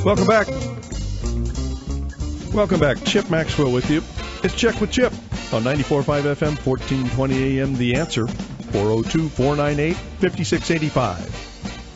Welcome back. Welcome back. Chip Maxwell with you. It's Check with Chip on 94.5 FM, 1420 AM. The Answer, 402-498-5685.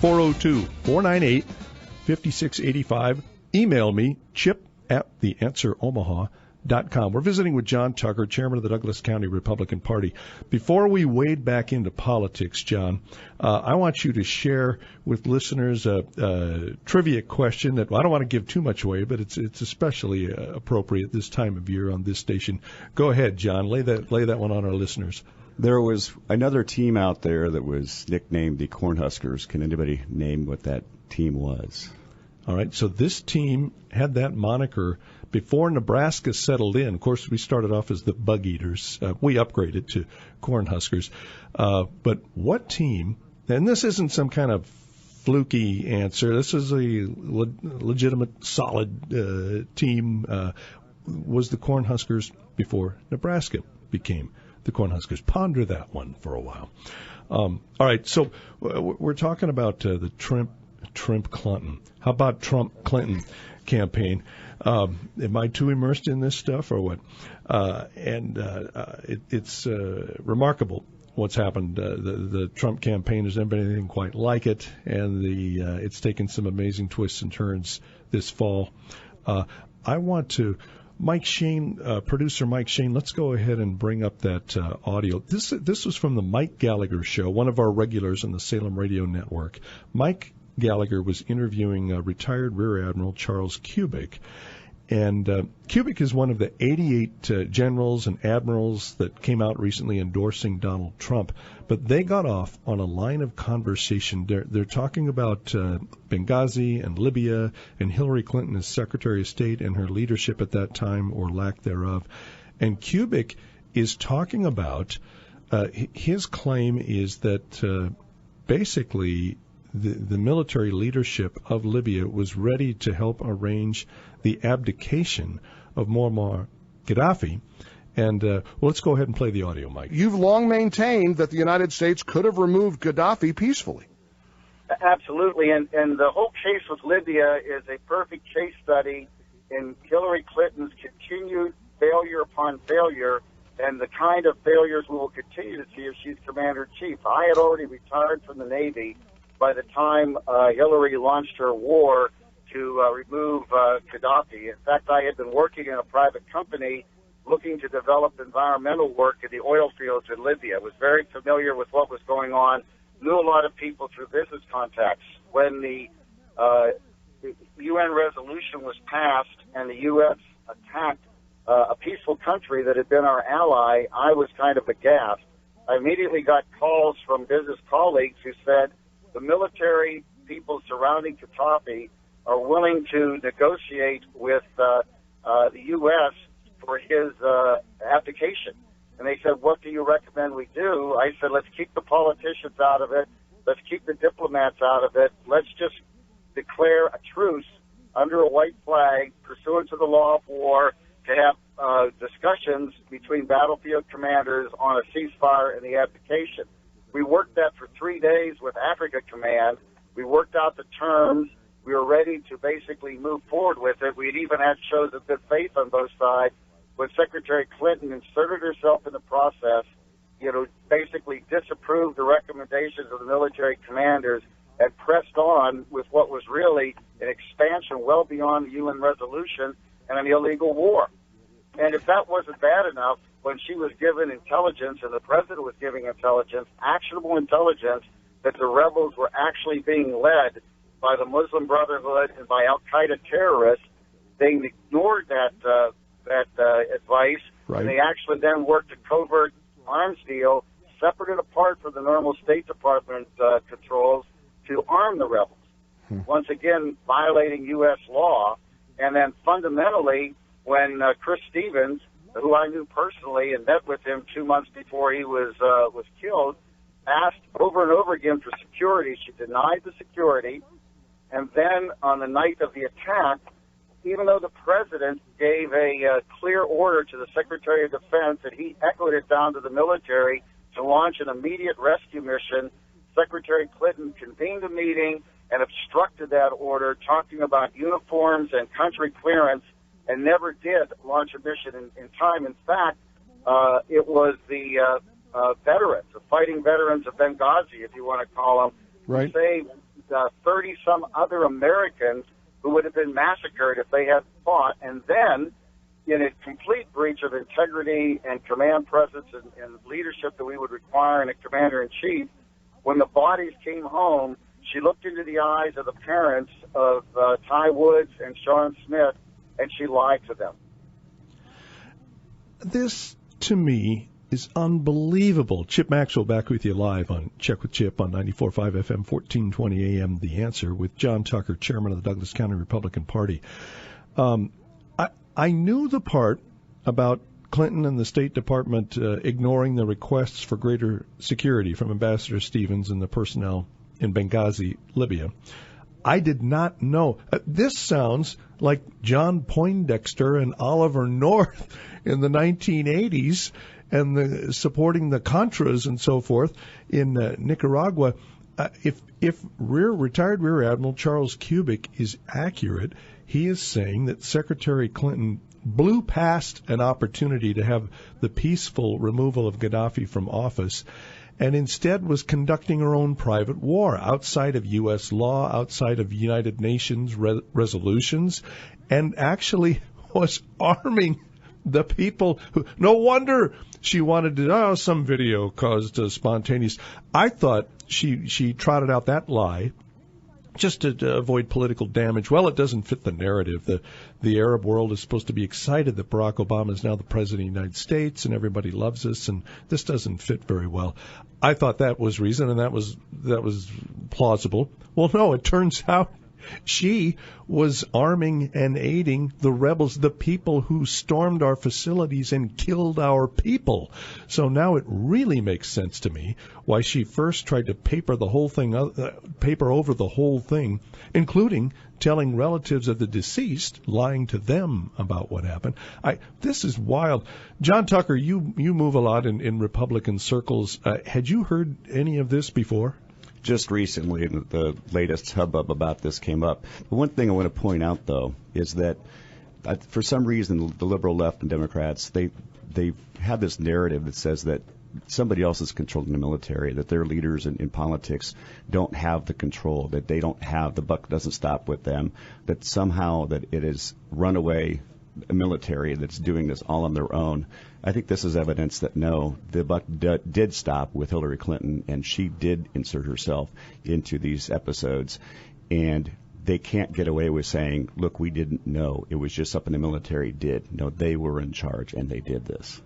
402-498-5685. Email me, chip@theansweromaha.com. We're visiting with John Tucker, chairman of the Douglas County Republican Party. Before we wade back into politics, John, I want you to share with listeners a trivia question that I don't want to give too much away, but it's especially appropriate this time of year on this station. Go ahead, John. Lay that one on our listeners. There was another team out there that was nicknamed the Cornhuskers. Can anybody name what that team was? All right, so this team had that moniker before Nebraska settled in. Of course, we started off as the Bug Eaters. We upgraded to Cornhuskers. But what team, and this isn't some kind of fluky answer, this is a legitimate, solid team, was the Cornhuskers before Nebraska became the Cornhuskers. Ponder that one for a while. All right, so we're talking about the Trump-Clinton. How about Trump-Clinton campaign? Am I too immersed in this stuff or what? It's remarkable what's happened. The Trump campaign has never been anything quite like it, and it's taken some amazing twists and turns this fall. I want to, Mike Shane, producer Mike Shane, let's go ahead and bring up that audio. This was from the Mike Gallagher Show, one of our regulars on the Salem Radio Network. Mike Gallagher was interviewing retired Rear Admiral Charles Kubik. And Kubik is one of the 88 generals and admirals that came out recently endorsing Donald Trump. But they got off on a line of conversation. They're talking about Benghazi and Libya and Hillary Clinton as Secretary of State and her leadership at that time or lack thereof. And Kubik is talking about his claim is that basically the military leadership of Libya was ready to help arrange the abdication of Muammar Gaddafi. And let's go ahead and play the audio, Mike. You've long maintained that the United States could have removed Gaddafi peacefully. Absolutely, and the whole case with Libya is a perfect case study in Hillary Clinton's continued failure upon failure, and the kind of failures we will continue to see if she's commander-in-chief. I had already retired from the Navy by the time Hillary launched her war to remove Gaddafi. In fact, I had been working in a private company looking to develop environmental work in the oil fields in Libya. Was very familiar with what was going on, knew a lot of people through business contacts. When the UN resolution was passed and the U.S. attacked a peaceful country that had been our ally, I was kind of aghast. I immediately got calls from business colleagues who said, the military people surrounding Gaddafi are willing to negotiate with the U.S. for his abdication. And they said, what do you recommend we do? I said, let's keep the politicians out of it. Let's keep the diplomats out of it. Let's just declare a truce under a white flag pursuant to the law of war to have discussions between battlefield commanders on a ceasefire and the abdication. We worked that for 3 days with Africa Command. We worked out the terms. We were ready to basically move forward with it. We had even had shows of good faith on both sides. When Secretary Clinton inserted herself in the process, basically disapproved the recommendations of the military commanders and pressed on with what was really an expansion well beyond the UN resolution and an illegal war. And if that wasn't bad enough, when she was given intelligence and the president was giving intelligence, actionable intelligence, that the rebels were actually being led by the Muslim Brotherhood and by al-Qaeda terrorists, they ignored that advice, right. And they actually then worked a covert arms deal, separate and apart from the normal State Department controls, to arm the rebels. Once again, violating U.S. law. And then fundamentally, when Chris Stevens, who I knew personally and met with him 2 months before he was killed, asked over and over again for security. She denied the security. And then on the night of the attack, even though the president gave a clear order to the Secretary of Defense and he echoed it down to the military to launch an immediate rescue mission, Secretary Clinton convened a meeting, and obstructed that order, talking about uniforms and country clearance, and never did launch a mission in time. In fact, it was the veterans, the fighting veterans of Benghazi, if you want to call them, Right. who saved 30-some other Americans who would have been massacred if they had fought. And then, in a complete breach of integrity and command presence and leadership that we would require in a commander-in-chief, when the bodies came home, she looked into the eyes of the parents of Ty Woods and Sean Smith, and she lied to them. This, to me, is unbelievable. Chip Maxwell back with you live on Check with Chip on 94.5 FM, 1420 AM, The Answer, with John Tucker, chairman of the Douglas County Republican Party. I knew the part about Clinton and the State Department ignoring the requests for greater security from Ambassador Stevens and the personnel in Benghazi, Libya. I did not know. This sounds like John Poindexter and Oliver North in the 1980s and supporting the Contras and so forth in Nicaragua. If retired Rear Admiral Charles Kubik is accurate, he is saying that Secretary Clinton blew past an opportunity to have the peaceful removal of Gaddafi from office and instead was conducting her own private war outside of U.S. law, outside of United Nations resolutions, and actually was arming the people who, no wonder she wanted to, some video caused spontaneous. I thought she trotted out that lie just to avoid political damage. Well, it doesn't fit the narrative. The Arab world is supposed to be excited that Barack Obama is now the president of the United States and everybody loves us, and this doesn't fit very well. I thought that was reason, and that was plausible. Well, no, it turns out she was arming and aiding the rebels, the people who stormed our facilities and killed our people. So now it really makes sense to me why she first tried to paper over the whole thing, including telling relatives of the deceased, lying to them about what happened. This is wild. John Tucker, you move a lot in Republican circles. Had you heard any of this before? Just recently, the latest hubbub about this came up. The one thing I want to point out, though, is that for some reason, the liberal left and Democrats, they have this narrative that says that somebody else is controlling the military, that their leaders in politics don't have the control, that they don't have, the buck doesn't stop with them, that somehow that it is runaway military that's doing this all on their own. I think this is evidence that no, the buck did stop with Hillary Clinton, and she did insert herself into these episodes, and they can't get away with saying, look, we didn't know. It was just something the military did. No, they were in charge, and they did this.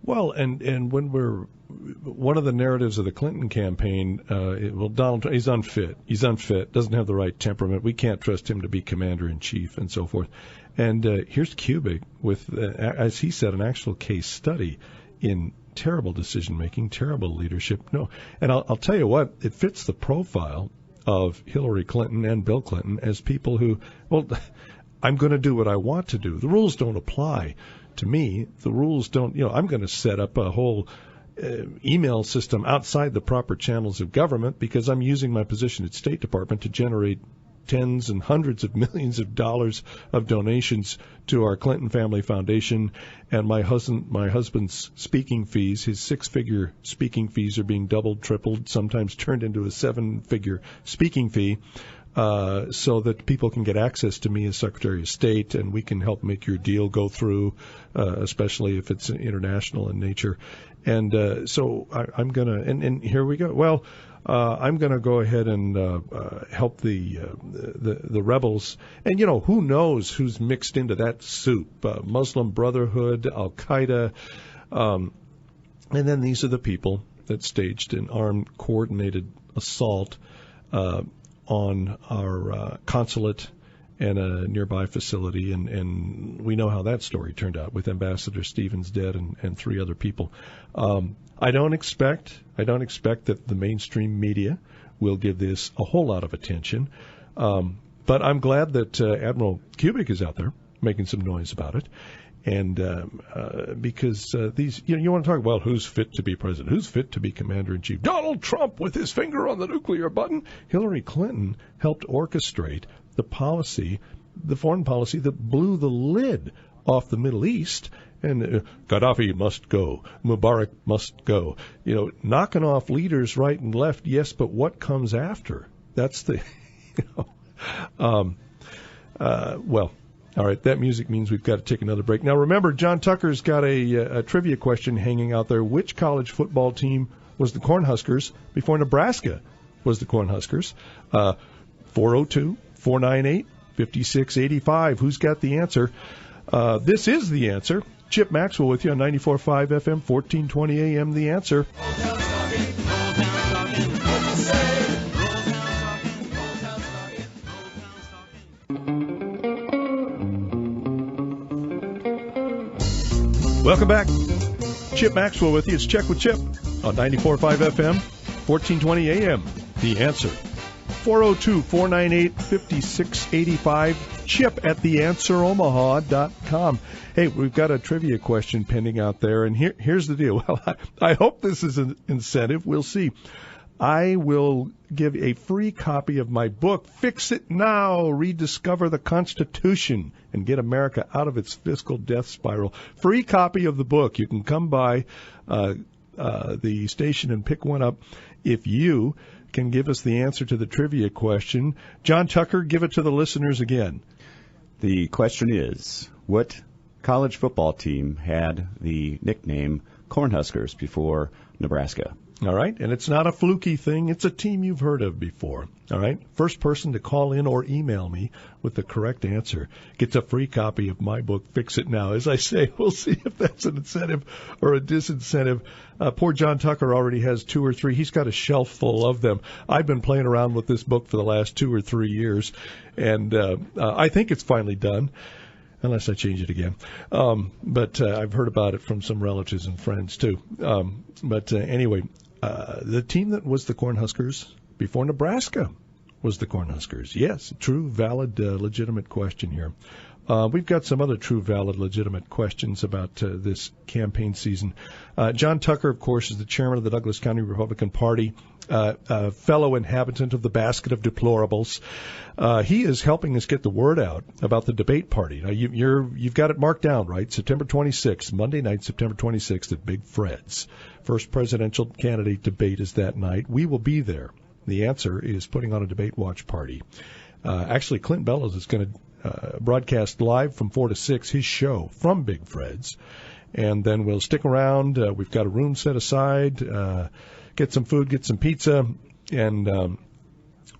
Well, and when one of the narratives of the Clinton campaign, Donald Trump, he's unfit, doesn't have the right temperament. We can't trust him to be commander-in-chief and so forth. And here's Kubik with, as he said, an actual case study in terrible decision-making, terrible leadership. No, and I'll tell you what, it fits the profile of Hillary Clinton and Bill Clinton as people who, well, I'm going to do what I want to do. The rules don't apply to me. The rules don't, I'm going to set up a whole email system outside the proper channels of government because I'm using my position at State Department to generate tens and hundreds of millions of dollars of donations to our Clinton Family Foundation, and my husband's speaking fees, his 6-figure speaking fees are being doubled, tripled, sometimes turned into a 7-figure speaking fee, so that people can get access to me as Secretary of State, and we can help make your deal go through, especially if it's international in nature. And so I'm going to, and here we go. Well, I'm going to go ahead and help the rebels. And, who knows who's mixed into that soup? Muslim Brotherhood, Al-Qaeda. And then these are the people that staged an armed, coordinated assault on our consulate and a nearby facility. And we know how that story turned out with Ambassador Stevens dead and 3 other people. I don't expect that the mainstream media will give this a whole lot of attention. But I'm glad that Admiral Kubik is out there making some noise about it. And because these, you want to talk about who's fit to be president, who's fit to be commander-in-chief. Donald Trump with his finger on the nuclear button. Hillary Clinton helped orchestrate the policy, the foreign policy that blew the lid off the Middle East. And Gaddafi must go. Mubarak must go. Knocking off leaders right and left, yes, but what comes after? That's the, well, all right, that music means we've got to take another break. Now, remember, John Tucker's got a trivia question hanging out there. Which college football team was the Cornhuskers before Nebraska was the Cornhuskers? 402-498-5685. Who's got the answer? This is The Answer. Chip Maxwell with you on 94.5 FM, 1420 AM. The Answer. Welcome back. Chip Maxwell with you. It's Check with Chip on 94.5 FM, 1420 AM. The Answer. 402-498-5685. Chip at theansweromaha.com. Hey, we've got a trivia question pending out there, and here's the deal. Well, I hope this is an incentive. We'll see. I will give a free copy of my book, Fix It Now, Rediscover the Constitution, and Get America Out of Its Fiscal Death Spiral. Free copy of the book. You can come by the station and pick one up if you can give us the answer to the trivia question. John Tucker, give it to the listeners again. The question is, what college football team had the nickname Cornhuskers before Nebraska? All right, and it's not a fluky thing. It's a team you've heard of before. All right, first person to call in or email me with the correct answer gets a free copy of my book, Fix It Now. As I say, we'll see if that's an incentive or a disincentive. Poor John Tucker already has 2 or 3. He's got a shelf full of them. I've been playing around with this book for the last 2 or 3 years, and I think it's finally done. Unless I change it again. But I've heard about it from some relatives and friends, too. Anyway, the team that was the Cornhuskers before Nebraska was the Cornhuskers. Yes, true, valid, legitimate question here. We've got some other true, valid, legitimate questions about this campaign season. John Tucker, of course, is the chairman of the Douglas County Republican Party, a fellow inhabitant of the basket of deplorables. He is helping us get the word out about the debate party. Now, you've got it marked down, right? September 26th, Monday night, September 26th at Big Fred's. First presidential candidate debate is that night. We will be there. The Answer is putting on a debate watch party. Actually, Clint Bellows is going to broadcast live from 4 to 6, his show from Big Fred's. And then we'll stick around. We've got a room set aside, get some food, get some pizza, and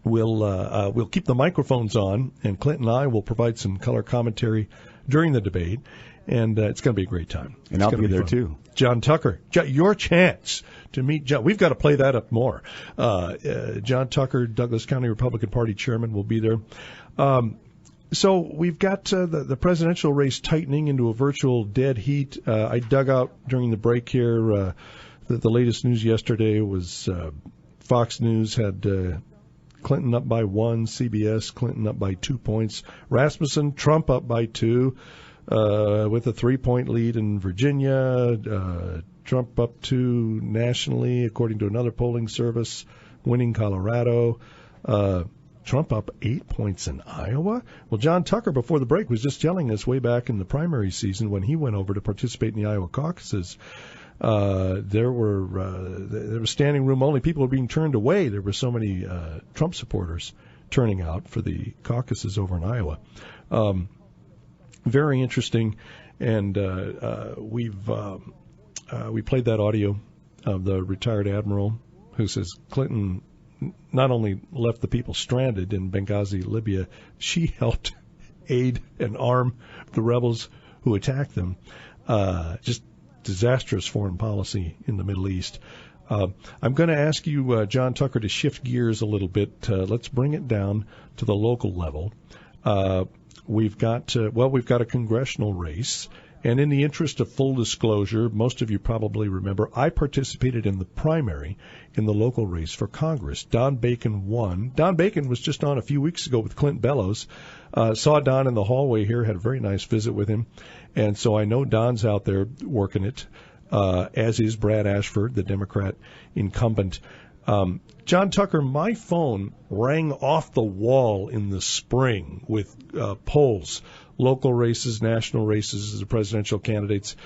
we'll keep the microphones on, and Clint and I will provide some color commentary during the debate, and it's going to be a great time. And I'll be there, too. John Tucker, your chance to meet John. We've got to play that up more. John Tucker, Douglas County Republican Party chairman, will be there. So we've got the presidential race tightening into a virtual dead heat. I dug out during the break here. The latest news yesterday was Fox News had Clinton up by 1, CBS, Clinton up by 2 points, Rasmussen, Trump up by 2, with a 3-point lead in Virginia, Trump up 2 nationally, according to another polling service, winning Colorado, Trump up 8 points in Iowa. Well, John Tucker, before the break, was just telling us way back in the primary season when he went over to participate in the Iowa caucuses, there was standing room only. People were being turned away. There were so many Trump supporters turning out for the caucuses over in Iowa. Very interesting, and we played that audio of the retired admiral who says Clinton not only left the people stranded in Benghazi, Libya, she helped aid and arm the rebels who attacked them. Just disastrous foreign policy in the Middle East. I'm going to ask you, John Tucker, to shift gears a little bit. Let's bring it down to the local level. We've got a congressional race, And in the interest of full disclosure, most of you probably remember, I participated in the primary in the local race for Congress. Don Bacon won. Don Bacon was just on a few weeks ago with Clint Bellows. Saw Don in the hallway here, had a very nice visit with him. And so I know Don's out there working it, as is Brad Ashford, the Democrat incumbent. John Tucker, my phone rang off the wall in the spring with polls, local races, national races as the presidential candidates.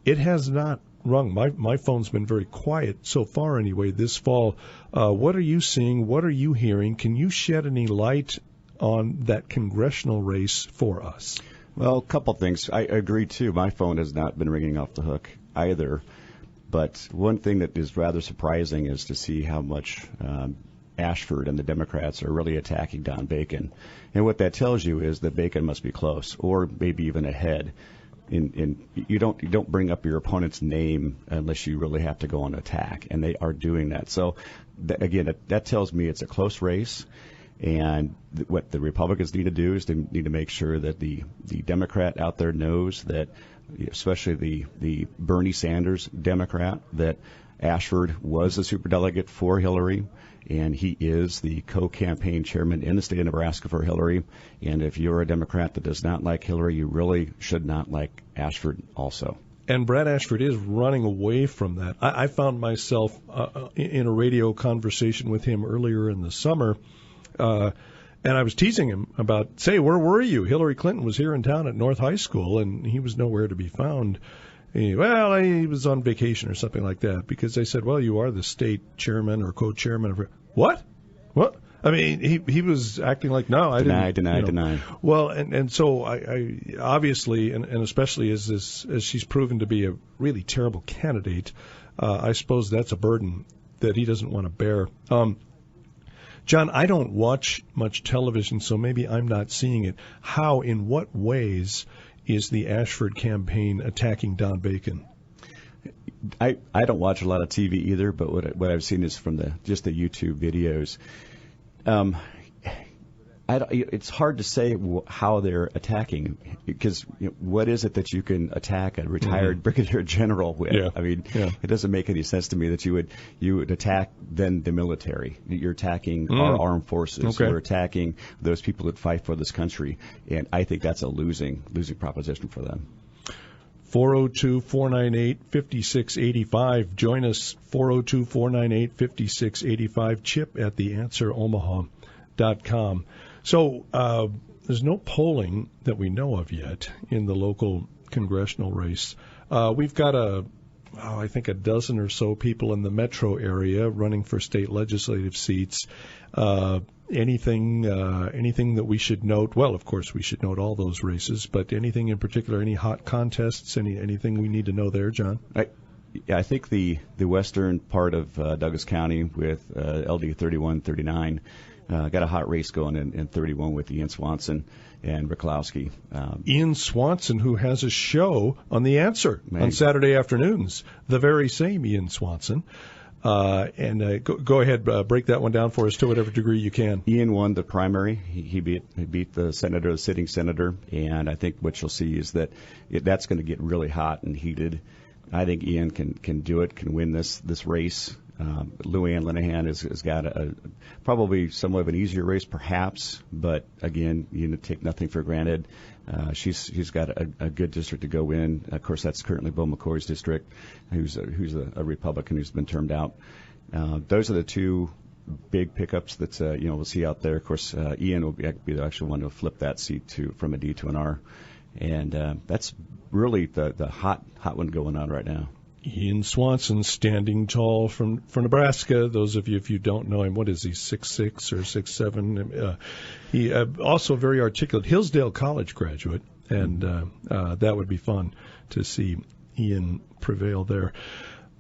It has not rung. My phone's been very quiet so far anyway this fall. What are you seeing? What are you hearing? Can you shed any light on that congressional race for us? Well, a couple things. I agree, too. My phone has not been ringing off the hook either. But one thing that is rather surprising is to see how much Ashford and the Democrats are really attacking Don Bacon. And what that tells you is that Bacon must be close, or maybe even ahead. You don't bring up your opponent's name unless you really have to go on attack, and they are doing that. So, that tells me it's a close race. And what the Republicans need to do is they need to make sure that the Democrat out there knows that, especially the Bernie Sanders Democrat, that Ashford was a superdelegate for Hillary, and he is the co-campaign chairman in the state of Nebraska for Hillary. And if you're a Democrat that does not like Hillary, you really should not like Ashford also. And Brad Ashford is running away from that. I found myself in a radio conversation with him earlier in the summer, and I was teasing him about, say, where were you? Hillary Clinton was here in town at North High School, and he was nowhere to be found. He was on vacation or something like that, because they said, well, you are the state chairman or co-chairman of... What? I mean, he was acting like, no, I didn't. Deny. Well, and so I obviously, and especially as she's proven to be a really terrible candidate, I suppose that's a burden that he doesn't want to bear. John, I don't watch much television, so maybe I'm not seeing it. How, in what ways is the Ashford campaign attacking Don Bacon? I don't watch a lot of TV either, but what I've seen is from the YouTube videos. It's hard to say how they're attacking, because what is it that you can attack a retired brigadier general with? Yeah. I mean, It doesn't make any sense to me that you would attack then the military. You're attacking our armed forces. Okay. You're attacking those people that fight for this country, and I think that's a losing proposition for them. 402-498-5685. Join us, 402-498-5685. Chip at theansweromaha.com. So there's no polling that we know of yet in the local congressional race. We've got I think a dozen or so people in the metro area running for state legislative seats. Anything that we should note? Well, of course, we should note all those races, but anything in particular, any hot contests, anything we need to know there, John? I think the western part of Douglas County with LD 31-39 got a hot race going in 31 with Ian Swanson and Riklowski. Ian Swanson, who has a show on The Answer on Saturday afternoons, the very same Ian Swanson. Go ahead, break that one down for us to whatever degree you can. Ian won the primary. He beat the sitting senator, and I think what you'll see is that that's going to get really hot and heated. I think Ian can do it, can win this race. Louanne Linehan has got probably somewhat of an easier race, perhaps, but again, take nothing for granted. She's got a good district to go in. Of course, that's currently Bo McCoy's district, who's a Republican who's been termed out. Those are the two big pickups that we'll see out there. Of course, Ian will be the actual one to flip that seat from a D to an R, and that's really the hot one going on right now. Ian Swanson, standing tall from Nebraska. Those of you, if you don't know him, what is he, 6'6" or 6'7"? He also very articulate, Hillsdale College graduate, and that would be fun to see Ian prevail there.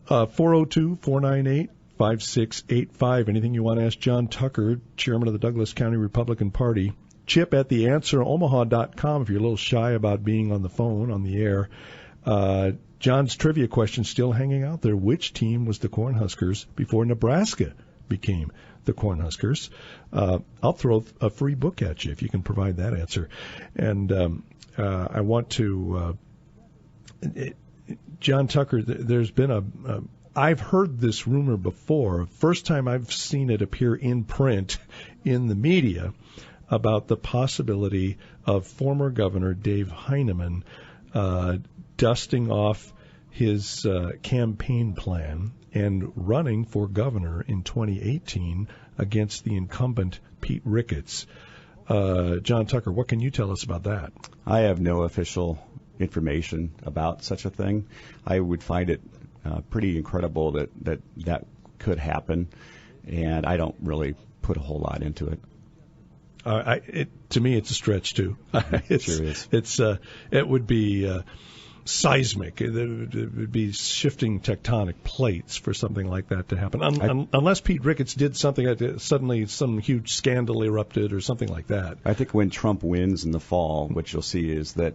402-498-5685. Anything you want to ask John Tucker, chairman of the Douglas County Republican Party. Chip at theansweromaha.com if you're a little shy about being on the phone, on the air. John's trivia question still hanging out there. Which team was the Cornhuskers before Nebraska became the Cornhuskers? I'll throw a free book at you if you can provide that answer. And I want to John Tucker, there's been I've heard this rumor before. First time I've seen it appear in print in the media about the possibility of former Governor Dave Heineman dusting off his campaign plan and running for governor in 2018 against the incumbent Pete Ricketts. John Tucker, what can you tell us about that? I have no official information about such a thing. I would find it pretty incredible that could happen, and I don't really put a whole lot into it. To me, it's a stretch too. It sure is. It would be seismic. It would be shifting tectonic plates for something like that to happen. Unless Pete Ricketts did something, suddenly some huge scandal erupted or something like that. I think when Trump wins in the fall, what you'll see is that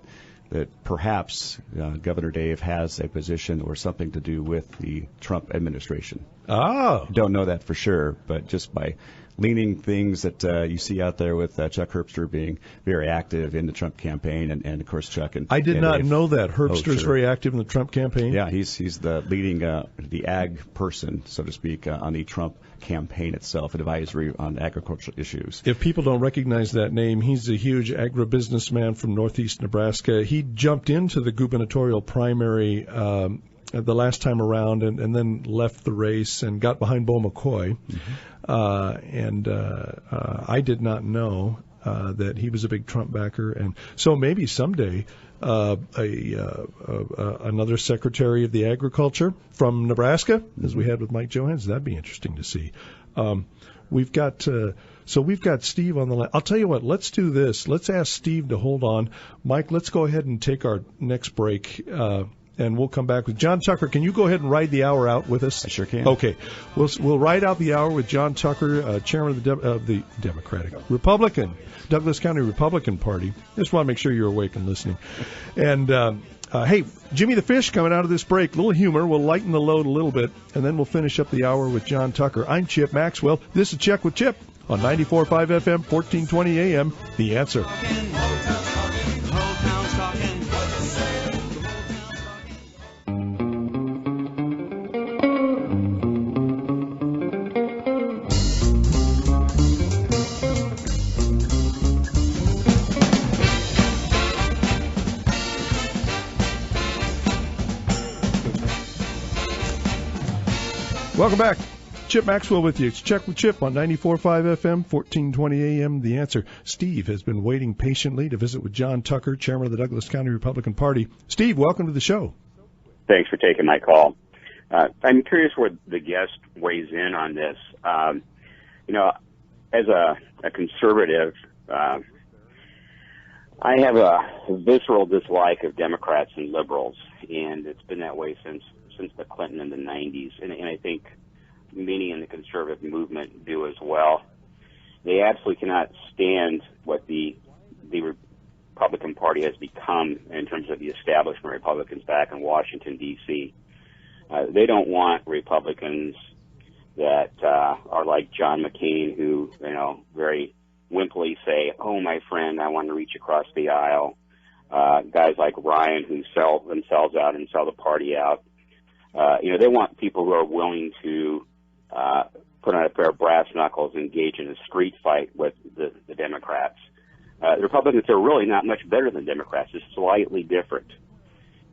perhaps Governor Dave has a position or something to do with the Trump administration. Oh. Don't know that for sure, but just by leaning things that you see out there with Chuck Herbster being very active in the Trump campaign, and of course Chuck and I did not know that Herbster is sure. very active in the Trump campaign. Yeah, he's the leading the ag person, so to speak, on the Trump campaign itself, advisory on agricultural issues. If people don't recognize that name, he's a huge agribusinessman from northeast Nebraska. He jumped into the gubernatorial primary the last time around and then left the race and got behind Bo McCoy. Mm-hmm. I did not know that he was a big Trump backer. And so maybe someday another Secretary of the Agriculture from Nebraska, as we had with Mike Johanns, that'd be interesting to see. We've got Steve on the line. I'll tell you what, let's do this. Let's ask Steve to hold on. Mike, let's go ahead and take our next break, and we'll come back with John Tucker. Can you go ahead and ride the hour out with us? I sure can. Okay. We'll ride out the hour with John Tucker, chairman of the Republican, Douglas County Republican Party. Just want to make sure you're awake and listening. And, hey, Jimmy the Fish coming out of this break. A little humor. We'll lighten the load a little bit, and then we'll finish up the hour with John Tucker. I'm Chip Maxwell. This is Check with Chip on 94.5 FM, 1420 AM. The Answer. Welcome back. Chip Maxwell with you. It's Check with Chip on 94.5 FM, 1420 AM. The Answer. Steve has been waiting patiently to visit with John Tucker, chairman of the Douglas County Republican Party. Steve, welcome to the show. Thanks for taking my call. I'm curious where the guest weighs in on this. As a conservative, I have a visceral dislike of Democrats and liberals, and it's been that way since the Clinton in the 90s, and I think many in the conservative movement do as well. They absolutely cannot stand what the Republican Party has become in terms of the establishment Republicans back in Washington, D.C. They don't want Republicans that are like John McCain, who, very wimpily say, "Oh, my friend, I want to reach across the aisle." Guys like Ryan, who sell themselves out and sell the party out. They want people who are willing to put on a pair of brass knuckles and engage in a street fight with the Democrats. The Republicans are really not much better than Democrats, just slightly different.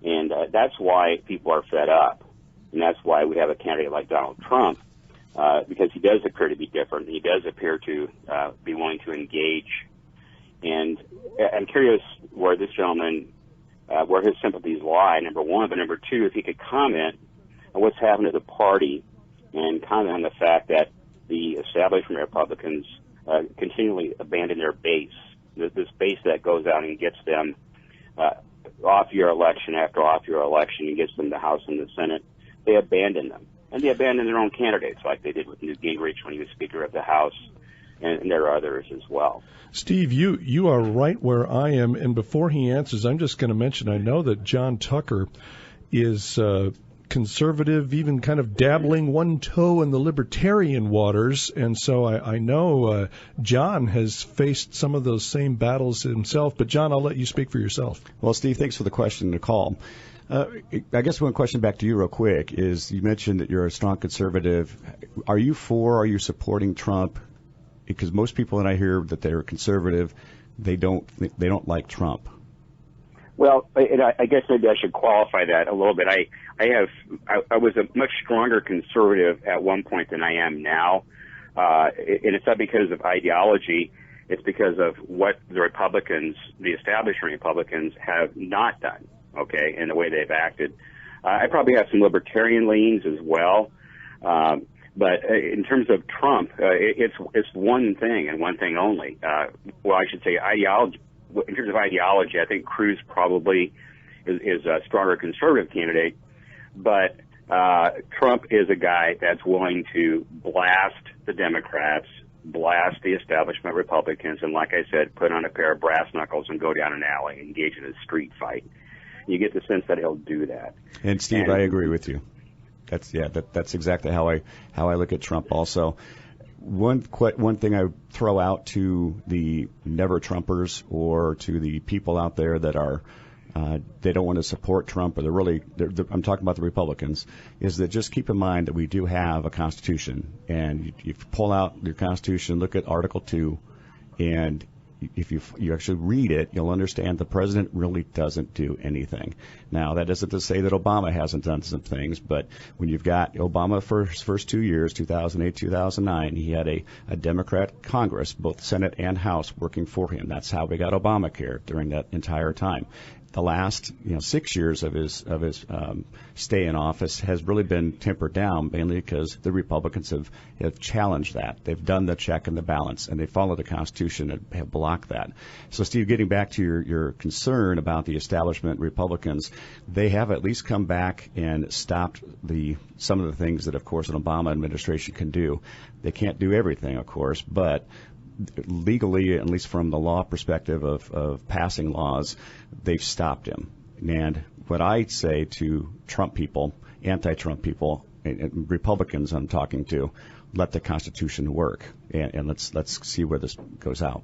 And that's why people are fed up. And that's why we have a candidate like Donald Trump, because he does appear to be different. He does appear to be willing to engage. And I'm curious where this gentleman, where his sympathies lie, number one. But number two, if he could comment on what's happened to the party and comment on the fact that the establishment Republicans continually abandon their base, this base that goes out and gets them off year election after off year election and gets them the House and the Senate. They abandon them. And they abandon their own candidates, like they did with Newt Gingrich when he was Speaker of the House, and there are others as well. Steve, you are right where I am, and before he answers, I'm just going to mention, I know that John Tucker is conservative, even kind of dabbling one toe in the libertarian waters, and so I know John has faced some of those same battles himself. But John, I'll let you speak for yourself. Well, Steve, thanks for the question and the call. I guess one question back to you real quick is you mentioned that you're a strong conservative. Are you supporting Trump? Because most people that I hear that they're conservative, they don't like Trump. Well, I guess maybe I should qualify that a little bit. I was a much stronger conservative at one point than I am now, and it's not because of ideology. It's because of what the Republicans, the establishment Republicans, have not done. Okay, and the way they've acted. I probably have some libertarian leanings as well. But in terms of Trump, it's one thing and one thing only. Well, I should say ideology. In terms of ideology, I think Cruz probably is a stronger conservative candidate. But Trump is a guy that's willing to blast the Democrats, blast the establishment Republicans, and like I said, put on a pair of brass knuckles and go down an alley, engage in a street fight. You get the sense that he'll do that. And Steve, I agree with you. That's exactly how I look at Trump. Also, one thing I throw out to the never Trumpers or to the people out there that are they don't want to support Trump, or I'm talking about the Republicans, is that just keep in mind that we do have a Constitution, and if you pull out your Constitution, look at Article 2, and if you actually read it, you'll understand the president really doesn't do anything. Now, that isn't to say that Obama hasn't done some things, but when you've got Obama for his first 2 years, 2008, 2009, he had a Democrat Congress, both Senate and House, working for him. That's how we got Obamacare during that entire time. The last 6 years of his stay in office has really been tempered down, mainly because the Republicans have challenged that. They've done the check and the balance, and they follow the Constitution and have blocked that. So, Steve, getting back to your concern about the establishment Republicans, they have at least come back and stopped some of the things that, of course, an Obama administration can do. They can't do everything, of course, but legally, at least from the law perspective of passing laws, they've stopped him. And what I say to Trump people, anti-Trump people, and Republicans I'm talking to, let the Constitution work, and let's see where this goes out.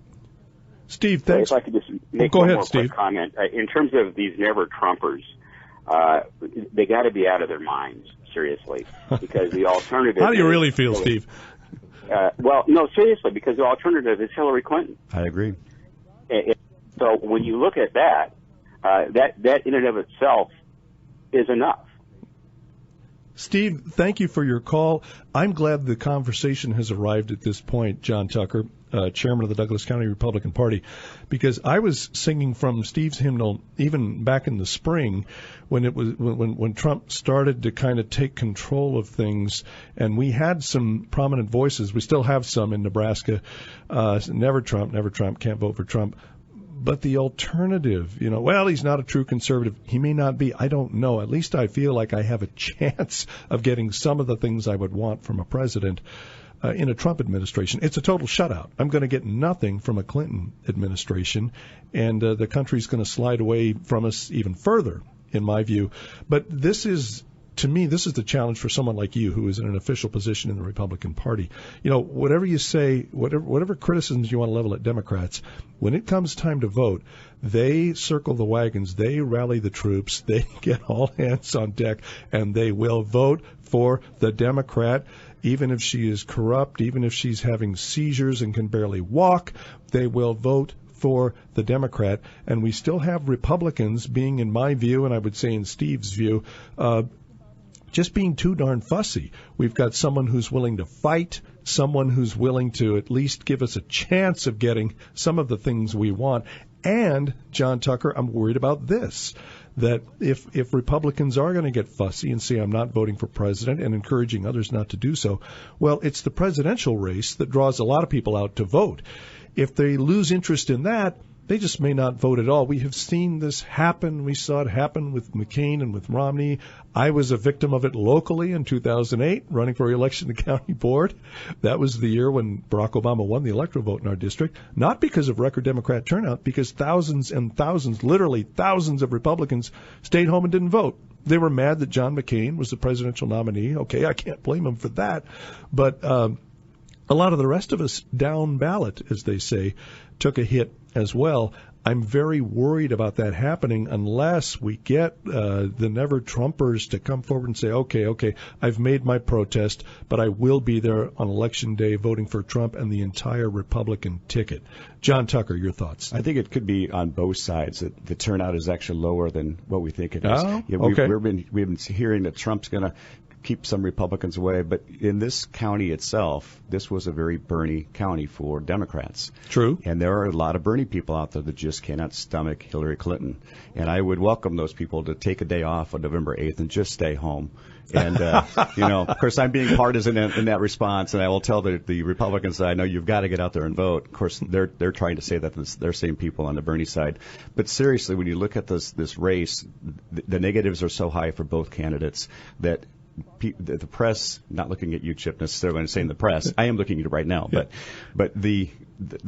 Steve, thanks. If I could just make one more quick comment. In terms of these never Trumpers, they got to be out of their minds, seriously, because the alternative. How do you really feel, Steve? Well, no, seriously, because the alternative is Hillary Clinton. I agree. So when you look at that, that in and of itself is enough. Steve, thank you for your call. I'm glad the conversation has arrived at this point, JonTucker, chairman of the Douglas County Republican Party, because I was singing from Steve's hymnal even back in the spring when Trump started to kind of take control of things, and we had some prominent voices. We still have some in Nebraska. Never Trump, can't vote for Trump. But the alternative, well, he's not a true conservative. He may not be. I don't know. At least I feel like I have a chance of getting some of the things I would want from a president in a Trump administration. It's a total shutout. I'm going to get nothing from a Clinton administration, and the country's going to slide away from us even further, in my view. But to me, this is the challenge for someone like you who is in an official position in the Republican Party. Whatever you say, whatever criticisms you want to level at Democrats, when it comes time to vote, they circle the wagons, they rally the troops, they get all hands on deck, and they will vote for the Democrat, even if she is corrupt, even if she's having seizures and can barely walk, they will vote for the Democrat. And we still have Republicans being, in my view, and I would say in Steve's view, just being too darn fussy. We've got someone who's willing to fight, someone who's willing to at least give us a chance of getting some of the things we want. And, JonTucker, I'm worried about this, that if Republicans are going to get fussy and say I'm not voting for president and encouraging others not to do so, well, it's the presidential race that draws a lot of people out to vote. If they lose interest in that, they just may not vote at all. We have seen this happen. We saw it happen with McCain and with Romney. I was a victim of it locally in 2008, running for re-election to the county board. That was the year when Barack Obama won the electoral vote in our district, not because of record Democrat turnout, because thousands and thousands, literally thousands of Republicans stayed home and didn't vote. They were mad that John McCain was the presidential nominee. Okay, I can't blame them for that. But a lot of the rest of us down ballot, as they say, took a hit as well. I'm very worried about that happening unless we get the never-Trumpers to come forward and say, okay, I've made my protest, but I will be there on Election Day voting for Trump and the entire Republican ticket. John Tucker, your thoughts? I think it could be on both sides. The turnout is actually lower than what we think it is. Oh, yeah, okay. We've been hearing that Trump's going to keep some Republicans away, but in this county itself, this was a very Bernie county for Democrats. True. And there are a lot of Bernie people out there that just cannot stomach Hillary Clinton. And I would welcome those people to take a day off on November 8th and just stay home. And, of course, I'm being partisan in that response, and I will tell the Republicans that I know you've got to get out there and vote. Of course, they're trying to say that they're same people on the Bernie side. But seriously, when you look at this race, the negatives are so high for both candidates that the press, not looking at you, Chip, necessarily when I'm saying the press, I am looking at it right now, but the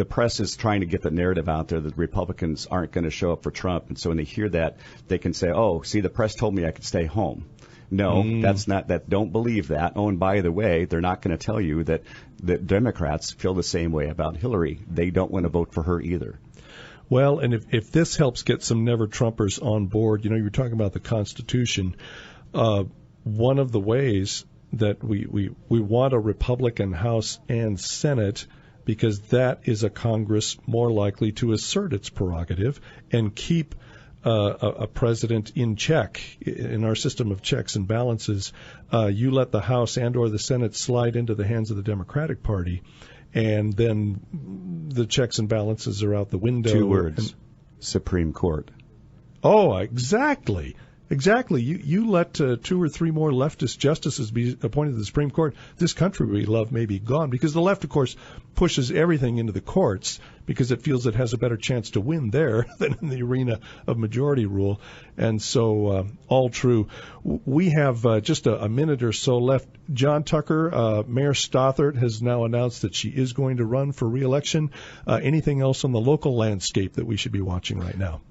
press is trying to get the narrative out there that the Republicans aren't going to show up for Trump, and so when they hear that, they can say, oh, see, the press told me I could stay home. No, that's not that. Don't believe that. Oh, and by the way, they're not going to tell you that Democrats feel the same way about Hillary. They don't want to vote for her either. Well, and if this helps get some never-Trumpers on board, you were talking about the Constitution. One of the ways that we want a Republican House and Senate, because that is a Congress more likely to assert its prerogative and keep a president in check. In our system of checks and balances, you let the House and or the Senate slide into the hands of the Democratic Party, and then the checks and balances are out the window. 2 words, Supreme Court. Oh, exactly. Exactly. You let 2 or 3 more leftist justices be appointed to the Supreme Court, this country we love may be gone, because the left, of course, pushes everything into the courts because it feels it has a better chance to win there than in the arena of majority rule. And so, all true. We have just a minute or so left. John Tucker, Mayor Stothert has now announced that she is going to run for re-election. Anything else on the local landscape that we should be watching right now?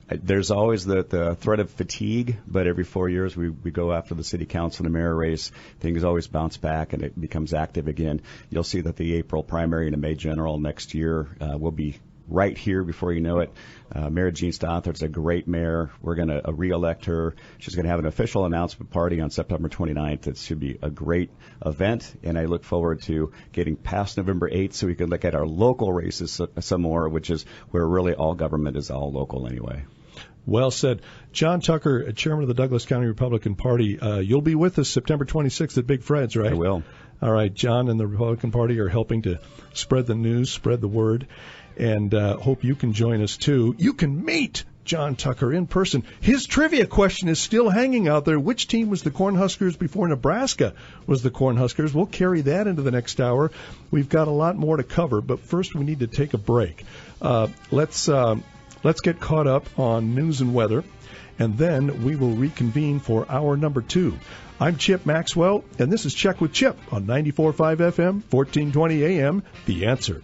There's always the threat of fatigue, but every 4 years we go after the city council and the mayor race. Things always bounce back and it becomes active again. You'll see that the April primary and the May general next year will be right here before you know it. Mayor Jean Stothert's a great mayor. We're going to re-elect her. She's going to have an official announcement party on September 29th. It should be a great event, and I look forward to getting past November 8th so we can look at our local races some more, which is where really all government is all local anyway. Well said. John Tucker, chairman of the Douglas County Republican Party. You'll be with us September 26th at Big Fred's, right? I will. All right. John and the Republican Party are helping to spread the news, spread the word, and hope you can join us, too. You can meet John Tucker in person. His trivia question is still hanging out there. Which team was the Cornhuskers before Nebraska was the Cornhuskers? We'll carry that into the next hour. We've got a lot more to cover, but first we need to take a break. Let's get caught up on news and weather, and then we will reconvene for hour number 2. I'm Chip Maxwell, and this is Check with Chip on 94.5 FM, 1420 AM, The Answer.